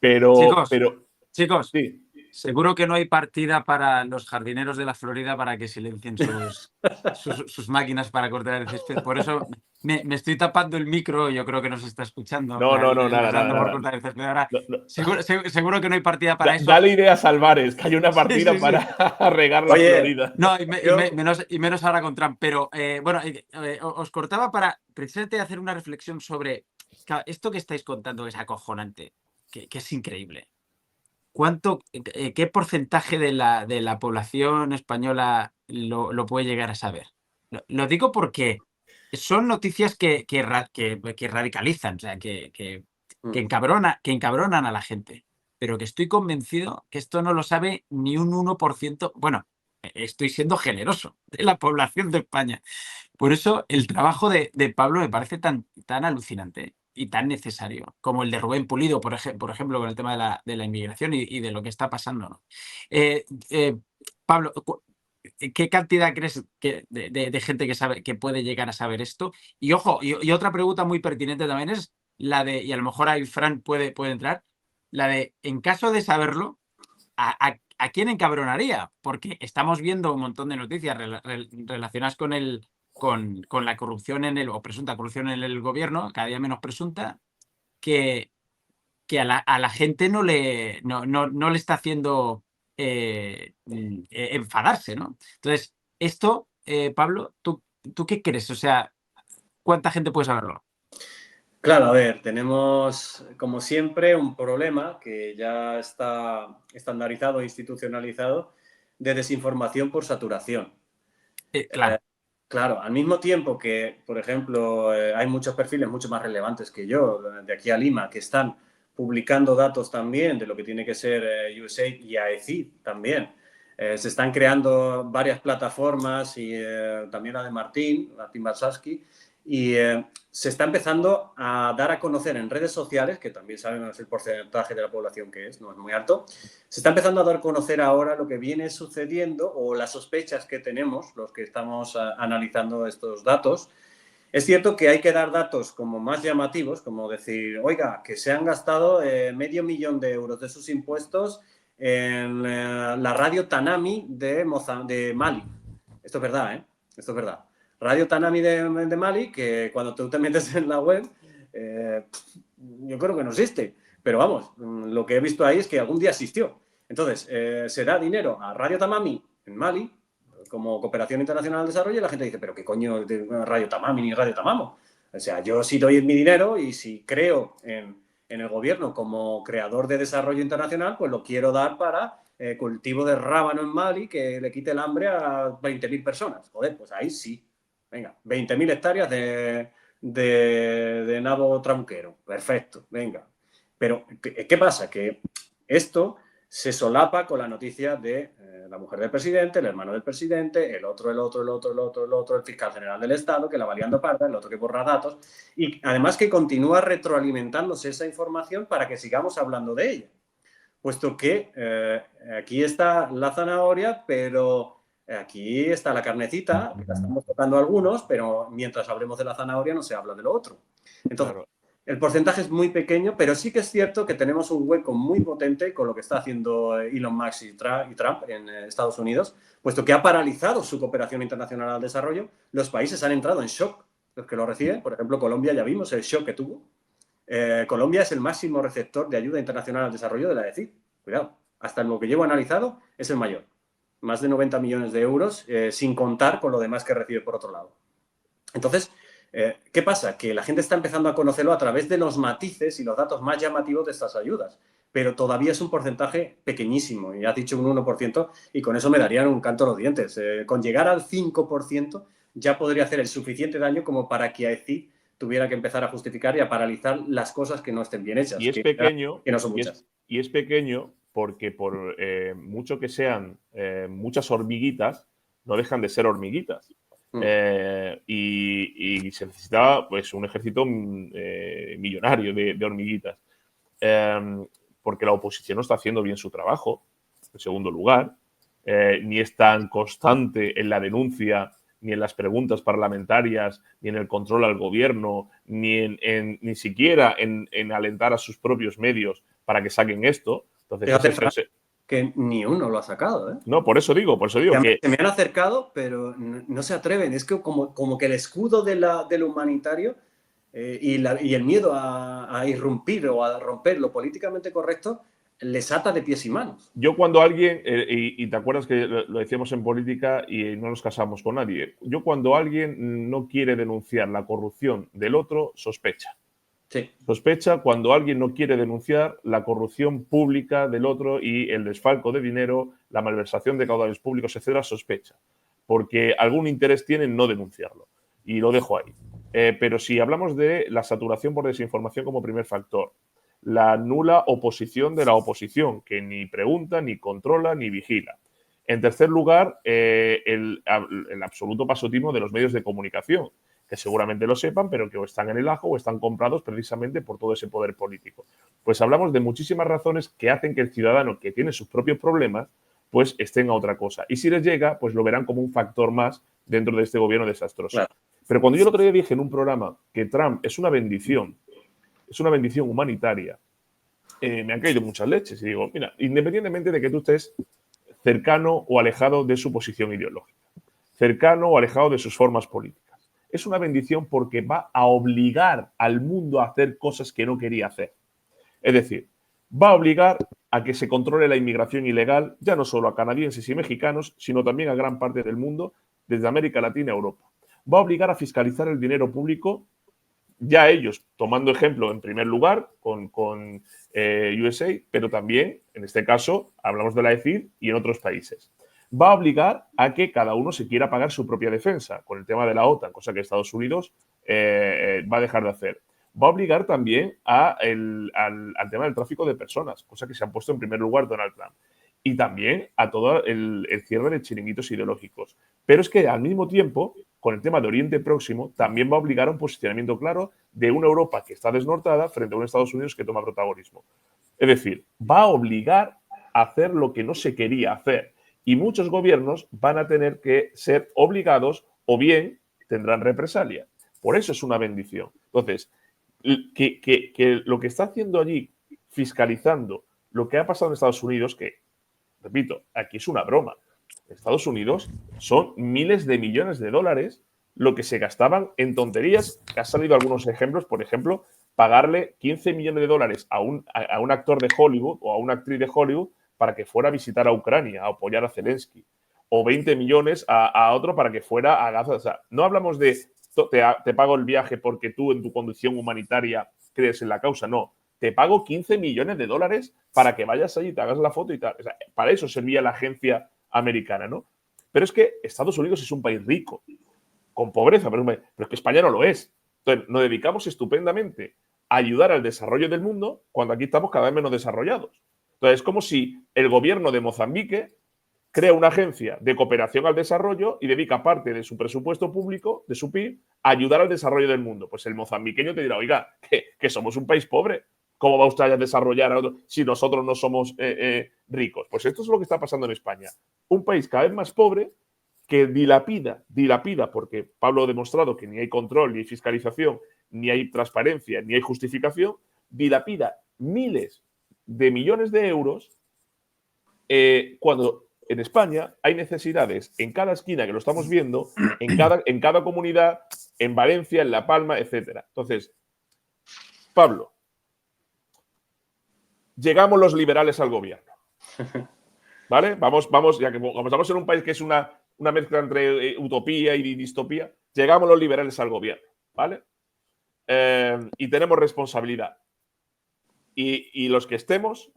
Chicos, sí. Seguro que no hay partida para los jardineros de la Florida para que silencien sus máquinas para cortar el césped. Por eso me estoy tapando el micro. Yo creo que no se está escuchando. No, nada. Por cortar el césped. Ahora, No. seguro que no hay partida para eso. Dale ideas al Álvarez, que hay una partida para regar la Florida. No, y menos ahora con Trump. Pero os cortaba para precisamente hacer una reflexión sobre esto que estáis contando, que es acojonante, que es increíble. ¿Qué porcentaje de la población española lo puede llegar a saber? Lo digo porque son noticias que radicalizan, o sea, que encabronan a la gente. Pero que estoy convencido que esto no lo sabe ni un 1%. Bueno, estoy siendo generoso, de la población de España. Por eso el trabajo de Pablo me parece tan alucinante y tan necesario como el de Rubén Pulido, por ejemplo, con el tema de la inmigración y de lo que está pasando, ¿no? Pablo, ¿qué cantidad crees de gente que puede llegar a saber esto? Y ojo, y otra pregunta muy pertinente también es la de, y a lo mejor ahí Fran puede entrar, la de, en caso de saberlo, ¿a quién encabronaría? Porque estamos viendo un montón de noticias relacionadas con la corrupción o presunta corrupción en el gobierno, cada día menos presunta, que a la gente no le está haciendo enfadarse, ¿no? Entonces, esto, Pablo, ¿tú qué crees? O sea, ¿cuánta gente puede saberlo? Claro, a ver, tenemos como siempre un problema que ya está estandarizado e institucionalizado de desinformación por saturación. Claro. Claro, al mismo tiempo que, por ejemplo, hay muchos perfiles mucho más relevantes que yo, de aquí a Lima, que están publicando datos también de lo que tiene que ser USAID y AECID también. Se están creando varias plataformas y también la de Martín Barsaski, y se está empezando a dar a conocer en redes sociales, que también sabemos el porcentaje de la población que es, no es muy alto, se está empezando a dar a conocer ahora lo que viene sucediendo o las sospechas que tenemos, los que estamos analizando estos datos. Es cierto que hay que dar datos como más llamativos, como decir, oiga, que se han gastado $500.000 de euros de sus impuestos en la radio Tanami de Mali. Esto es verdad, ¿eh? Esto es verdad. Radio Tanami de Mali, que cuando tú te metes en la web, yo creo que no existe. Pero vamos, lo que he visto ahí es que algún día existió. Entonces, se da dinero a Radio Tanami en Mali, como cooperación internacional al desarrollo, y la gente dice, pero qué coño de Radio Tamami ni Radio Tamamo. O sea, yo sí doy mi dinero y si creo en el gobierno como creador de desarrollo internacional, pues lo quiero dar para cultivo de rábano en Mali que le quite el hambre a 20.000 personas. Joder, pues ahí sí. Venga, 20.000 hectáreas de nabo trabuquero. Perfecto, venga. Pero, ¿qué pasa? Que esto se solapa con la noticia de la mujer del presidente, el hermano del presidente, el otro, el fiscal general del Estado, que la va liando parda, el otro que borra datos, y además que continúa retroalimentándose esa información para que sigamos hablando de ella. Puesto que aquí está la zanahoria, pero aquí está la carnecita, que la estamos tocando algunos, pero mientras hablemos de la zanahoria no se habla de lo otro. Entonces, claro, el porcentaje es muy pequeño, pero sí que es cierto que tenemos un hueco muy potente con lo que está haciendo Elon Musk y Trump en Estados Unidos, puesto que ha paralizado su cooperación internacional al desarrollo. Los países han entrado en shock, los que lo reciben. Por ejemplo, Colombia, ya vimos el shock que tuvo. Colombia es el máximo receptor de ayuda internacional al desarrollo de la AECID. Cuidado, hasta lo que llevo analizado es el mayor. Más de 90 millones de euros, sin contar con lo demás que recibe por otro lado. Entonces, ¿qué pasa? Que la gente está empezando a conocerlo a través de los matices y los datos más llamativos de estas ayudas, pero todavía es un porcentaje pequeñísimo, y has dicho un 1%, y con eso me darían un canto a los dientes. Con llegar al 5% ya podría hacer el suficiente daño como para que AECID tuviera que empezar a justificar y a paralizar las cosas que no estén bien hechas. Y es pequeño, que no son muchas. Y es pequeño porque por mucho que sean muchas hormiguitas, no dejan de ser hormiguitas. Y se necesitaba pues un ejército millonario de hormiguitas. Porque la oposición no está haciendo bien su trabajo, en segundo lugar, ni es tan constante en la denuncia ni en las preguntas parlamentarias, ni en el control al gobierno, ni ni siquiera en alentar a sus propios medios para que saquen esto. Entonces, que ni uno lo ha sacado, ¿eh? No, por eso digo que... Se me han acercado, pero no se atreven. Es que como que el escudo del humanitario y el miedo a irrumpir o a romper lo políticamente correcto les ata de pies y manos. Yo cuando alguien, y te acuerdas que lo decíamos en política y no nos casamos con nadie, yo cuando alguien no quiere denunciar la corrupción del otro, sospecha. Sí. Sospecha cuando alguien no quiere denunciar la corrupción pública del otro y el desfalco de dinero, la malversación de caudales públicos, etcétera, sospecha. Porque algún interés tiene en no denunciarlo. Y lo dejo ahí. Pero si hablamos de la saturación por desinformación como primer factor, la nula oposición de la oposición, que ni pregunta, ni controla, ni vigila. En tercer lugar, el absoluto pasotismo de los medios de comunicación, que seguramente lo sepan, pero que o están en el ajo o están comprados precisamente por todo ese poder político. Pues hablamos de muchísimas razones que hacen que el ciudadano que tiene sus propios problemas, pues estén a otra cosa. Y si les llega, pues lo verán como un factor más dentro de este gobierno desastroso. Claro. Pero cuando yo el otro día dije en un programa que Trump es una bendición humanitaria, me han caído muchas leches. Y digo, mira, independientemente de que tú estés cercano o alejado de su posición ideológica, cercano o alejado de sus formas políticas, es una bendición porque va a obligar al mundo a hacer cosas que no quería hacer. Es decir, va a obligar a que se controle la inmigración ilegal, ya no solo a canadienses y mexicanos, sino también a gran parte del mundo, desde América Latina a Europa. Va a obligar a fiscalizar el dinero público, ya ellos tomando ejemplo en primer lugar con USA, pero también, en este caso, hablamos de la ECID y en otros países. Va a obligar a que cada uno se quiera pagar su propia defensa con el tema de la OTAN, cosa que Estados Unidos va a dejar de hacer. Va a obligar también al tema del tráfico de personas, cosa que se ha puesto en primer lugar Donald Trump. Y también a todo el cierre de chiringuitos ideológicos. Pero es que al mismo tiempo, con el tema de Oriente Próximo, también va a obligar a un posicionamiento claro de una Europa que está desnortada frente a un Estados Unidos que toma protagonismo. Es decir, va a obligar a hacer lo que no se quería hacer. Y muchos gobiernos van a tener que ser obligados o bien tendrán represalia. Por eso es una bendición. Entonces, que lo que está haciendo allí, fiscalizando lo que ha pasado en Estados Unidos, que, repito, aquí es una broma. En Estados Unidos son miles de millones de dólares lo que se gastaban en tonterías. Han salido algunos ejemplos, por ejemplo, pagarle 15 millones de dólares a un actor de Hollywood o a una actriz de Hollywood para que fuera a visitar a Ucrania, a apoyar a Zelensky, o 20 millones a otro para que fuera a Gaza. O sea, no hablamos de te pago el viaje porque tú en tu condición humanitaria crees en la causa, no. Te pago 15 millones de dólares para que vayas allí y te hagas la foto y tal. O sea, para eso servía la agencia americana, ¿no? Pero es que Estados Unidos es un país rico, con pobreza, pero es que España no lo es. Entonces, nos dedicamos estupendamente a ayudar al desarrollo del mundo cuando aquí estamos cada vez menos desarrollados. Entonces, es como si el gobierno de Mozambique crea una agencia de cooperación al desarrollo y dedica parte de su presupuesto público, de su PIB, a ayudar al desarrollo del mundo. Pues el mozambiqueño te dirá, oiga, que somos un país pobre. ¿Cómo va usted a desarrollar a otro si nosotros no somos ricos? Pues esto es lo que está pasando en España. Un país cada vez más pobre que dilapida, porque Pablo ha demostrado que ni hay control, ni hay fiscalización, ni hay transparencia, ni hay justificación, dilapida miles de millones de euros cuando en España hay necesidades en cada esquina, que lo estamos viendo, en cada comunidad, en Valencia, en La Palma, etcétera. Entonces, Pablo, llegamos los liberales al gobierno. ¿Vale? Vamos, ya que como estamos en un país que es una mezcla entre utopía y distopía, llegamos los liberales al gobierno, ¿vale? Y tenemos responsabilidad. Y los que estemos,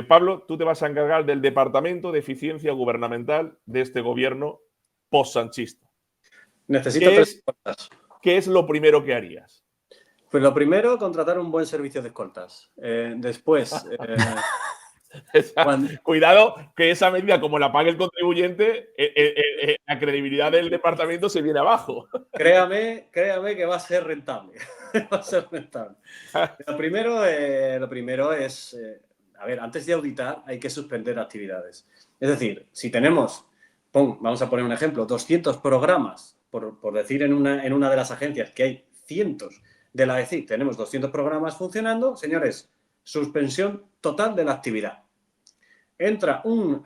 Pablo, tú te vas a encargar del Departamento de Eficiencia Gubernamental de este gobierno post-sanchista. Necesito tres cosas. ¿Qué es lo primero que harías? Pues lo primero, contratar un buen servicio de escoltas. Después... Cuidado, que esa medida, como la pague el contribuyente, la credibilidad del departamento se viene abajo. Créame que va a ser rentable. Va a ser rentable. Lo primero es, a ver, antes de auditar hay que suspender actividades. Es decir, si tenemos vamos a poner un ejemplo, 200 programas, por decir en una de las agencias que hay cientos de la ECIC, tenemos 200 programas funcionando, señores, suspensión total de la actividad. Entra un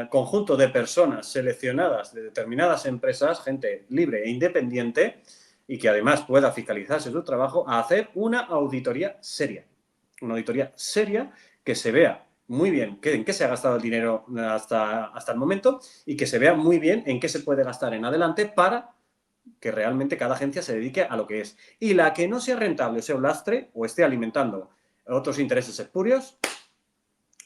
conjunto de personas seleccionadas de determinadas empresas, gente libre e independiente, y que además pueda fiscalizarse su trabajo, a hacer una auditoría seria. Una auditoría seria que se vea muy bien en qué se ha gastado el dinero hasta el momento y que se vea muy bien en qué se puede gastar en adelante para que realmente cada agencia se dedique a lo que es. Y la que no sea rentable, sea un lastre o esté alimentando otros intereses espurios,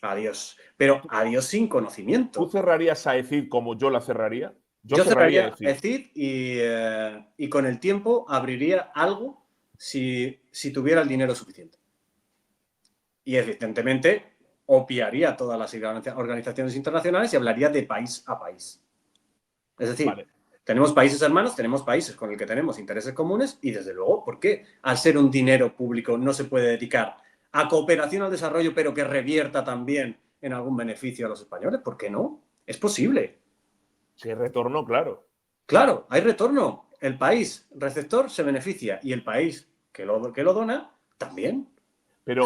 adiós. Pero adiós sin conocimiento. ¿Tú cerrarías a ECID como yo la cerraría? Yo cerraría ECID. ECID y con el tiempo abriría algo si tuviera el dinero suficiente. Y evidentemente obviaría todas las organizaciones internacionales y hablaría de país a país. Es decir, vale, tenemos países hermanos, tenemos países con el que tenemos intereses comunes y desde luego, ¿por qué al ser un dinero público no se puede dedicar a cooperación al desarrollo pero que revierta también en algún beneficio a los españoles? ¿Por qué no? Es posible. Sí, retorno, claro. Claro, hay retorno. El país receptor se beneficia y el país que lo dona también. Pero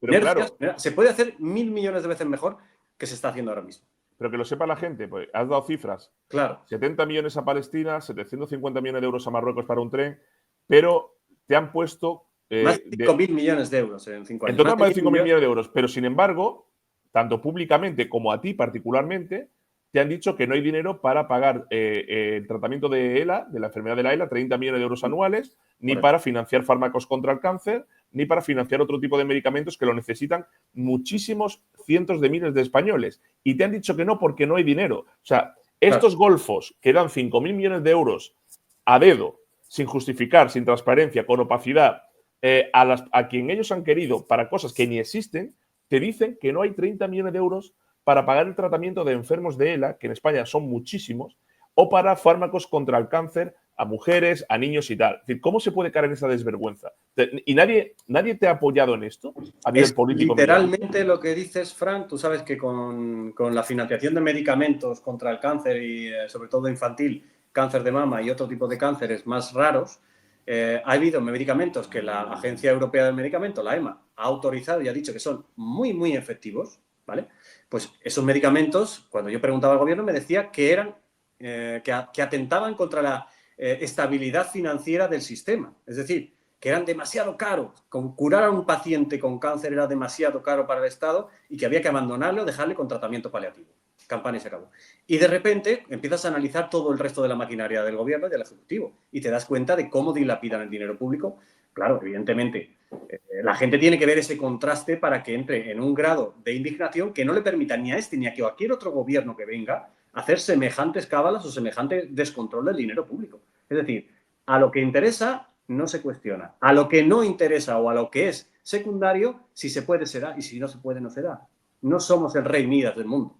claro. Se puede hacer 1.000 millones de veces mejor que se está haciendo ahora mismo. Pero que lo sepa la gente, pues has dado cifras. Claro. 70 millones a Palestina, 750 millones de euros a Marruecos para un tren, pero te han puesto... más de 5.000 millones de euros en 5 años. En total más de 5.000 millones de euros, pero sin embargo, tanto públicamente como a ti particularmente, te han dicho que no hay dinero para pagar el tratamiento de ELA, de la enfermedad de la ELA, 30 millones de euros anuales, ni para financiar fármacos contra el cáncer, ni para financiar otro tipo de medicamentos que lo necesitan muchísimos cientos de miles de españoles. Y te han dicho que no porque no hay dinero. O sea, estos golfos que dan 5.000 millones de euros a dedo, sin justificar, sin transparencia, con opacidad, a quien ellos han querido para cosas que ni existen, te dicen que no hay 30 millones de euros para pagar el tratamiento de enfermos de ELA, que en España son muchísimos, o para fármacos contra el cáncer a mujeres, a niños y tal. Es decir, ¿cómo se puede caer en esa desvergüenza? ¿Y nadie te ha apoyado en esto a nivel político? Literalmente lo que dices, Fran, tú sabes que con la financiación de medicamentos contra el cáncer y sobre todo infantil, cáncer de mama y otro tipo de cánceres más raros, ha habido medicamentos que la Agencia Europea del Medicamento, la EMA, ha autorizado y ha dicho que son muy, muy efectivos, ¿vale? Pues esos medicamentos, cuando yo preguntaba al gobierno, me decía que eran que atentaban contra la estabilidad financiera del sistema. Es decir, que eran demasiado caros. Curar a un paciente con cáncer era demasiado caro para el Estado y que había que abandonarle o dejarle con tratamiento paliativo. Campaña y se acabó. Y de repente empiezas a analizar todo el resto de la maquinaria del gobierno y del Ejecutivo y te das cuenta de cómo dilapidan el dinero público. Claro, evidentemente, la gente tiene que ver ese contraste para que entre en un grado de indignación que no le permita ni a este ni a cualquier otro gobierno que venga hacer semejantes cábalas o semejante descontrol del dinero público. Es decir, a lo que interesa no se cuestiona. A lo que no interesa o a lo que es secundario, si se puede, será, y si no se puede, no será. No somos el rey Midas del mundo.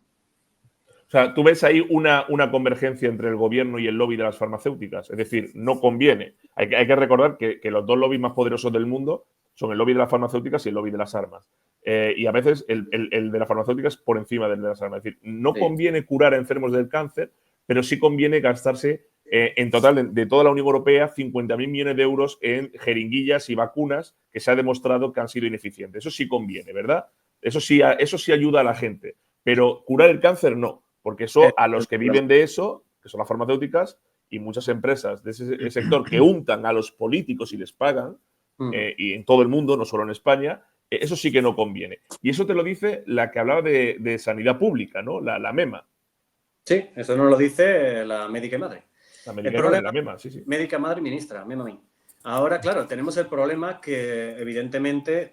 O sea, tú ves ahí una convergencia entre el gobierno y el lobby de las farmacéuticas. Es decir, no conviene. Hay que recordar que los dos lobbies más poderosos del mundo son el lobby de las farmacéuticas y el lobby de las armas. Y a veces el de las farmacéuticas por encima del de las armas. Es decir, no conviene curar a enfermos del cáncer, pero sí conviene gastarse en total de toda la Unión Europea 50.000 millones de euros en jeringuillas y vacunas que se ha demostrado que han sido ineficientes. Eso sí conviene, ¿verdad? Eso sí ayuda a la gente. Pero curar el cáncer no. Porque eso, a los que viven de eso, que son las farmacéuticas y muchas empresas de ese sector que untan a los políticos y les pagan, y en todo el mundo, no solo en España, eso sí que no conviene. Y eso te lo dice la que hablaba de sanidad pública, ¿no? La MEMA. Sí, eso nos lo dice la médica madre. La médica madre, la MEMA, sí. Médica madre ministra, MEMA. Ahora, claro, tenemos el problema que, evidentemente,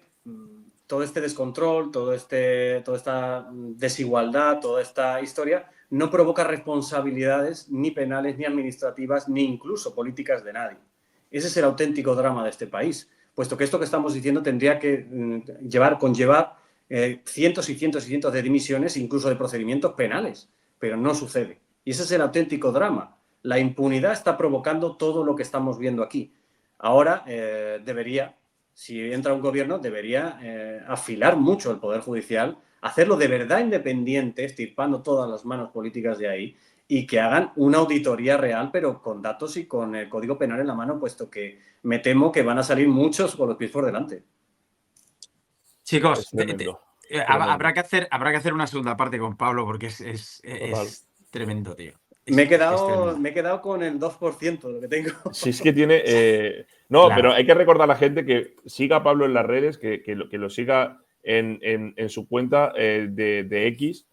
todo este descontrol, toda esta desigualdad, toda esta historia, no provoca responsabilidades ni penales, ni administrativas, ni incluso políticas de nadie. Ese es el auténtico drama de este país, puesto que esto que estamos diciendo tendría que conllevar cientos y cientos y cientos de dimisiones, incluso de procedimientos penales, pero no sucede. Y ese es el auténtico drama. La impunidad está provocando todo lo que estamos viendo aquí. Ahora si entra un gobierno, debería afilar mucho el Poder Judicial, hacerlo de verdad independiente, extirpando todas las manos políticas de ahí y que hagan una auditoría real, pero con datos y con el Código Penal en la mano, puesto que me temo que van a salir muchos con los pies por delante. Chicos, Es tremendo. habrá que hacer una segunda parte con Pablo porque es tremendo, tío. Me he quedado con el 2% de lo que tengo. Si es que tiene. No, Claro. pero hay que recordar a la gente que siga a Pablo en las redes, que lo siga en su cuenta de X.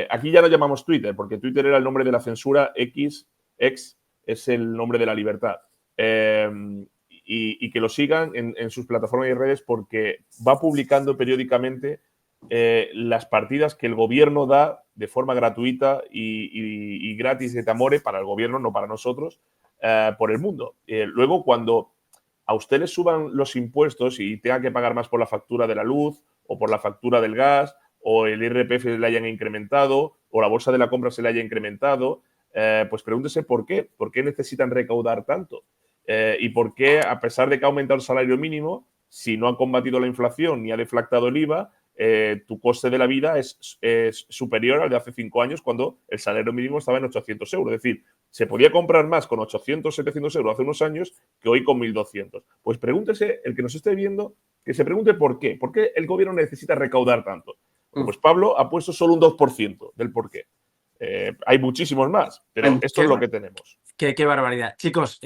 Aquí ya lo llamamos Twitter, porque Twitter era el nombre de la censura, X es el nombre de la libertad. Y que lo sigan en sus plataformas y redes porque va publicando periódicamente las partidas que el gobierno da de forma gratuita y gratis de Tamore para el gobierno, no para nosotros, por el mundo. Luego, cuando a usted le suban los impuestos y tenga que pagar más por la factura de la luz o por la factura del gas o el IRPF le hayan incrementado o la bolsa de la compra se le haya incrementado, pues pregúntese por qué. ¿Por qué necesitan recaudar tanto? Y por qué, a pesar de que ha aumentado el salario mínimo, si no ha combatido la inflación ni ha deflactado el IVA, tu coste de la vida es superior al de hace 5 años cuando el salario mínimo estaba en 800 euros. Es decir, se podía comprar más con 800, 700 euros hace unos años que hoy con 1.200. Pues pregúntese, el que nos esté viendo, que se pregunte por qué. ¿Por qué el gobierno necesita recaudar tanto? Bueno, pues Pablo ha puesto solo un 2% del por qué. Hay muchísimos más, pero esto es lo que tenemos. Qué barbaridad. Chicos,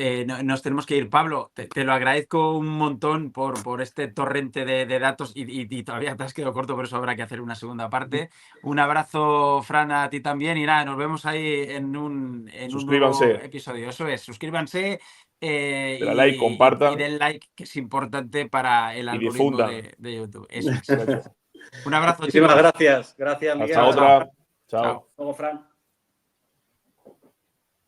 nos tenemos que ir. Pablo, te lo agradezco un montón por este torrente de datos y todavía te has quedado corto, por eso habrá que hacer una segunda parte. Un abrazo, Fran, a ti también y nada, nos vemos ahí en un nuevo episodio. Eso es, suscríbanse denle like, compartan. Y den like, que es importante para el algoritmo de YouTube. Eso es. Un abrazo, Muchísimas chicos. gracias. Gracias, Miguel. Hasta otra. Chao. Hasta luego, Fran.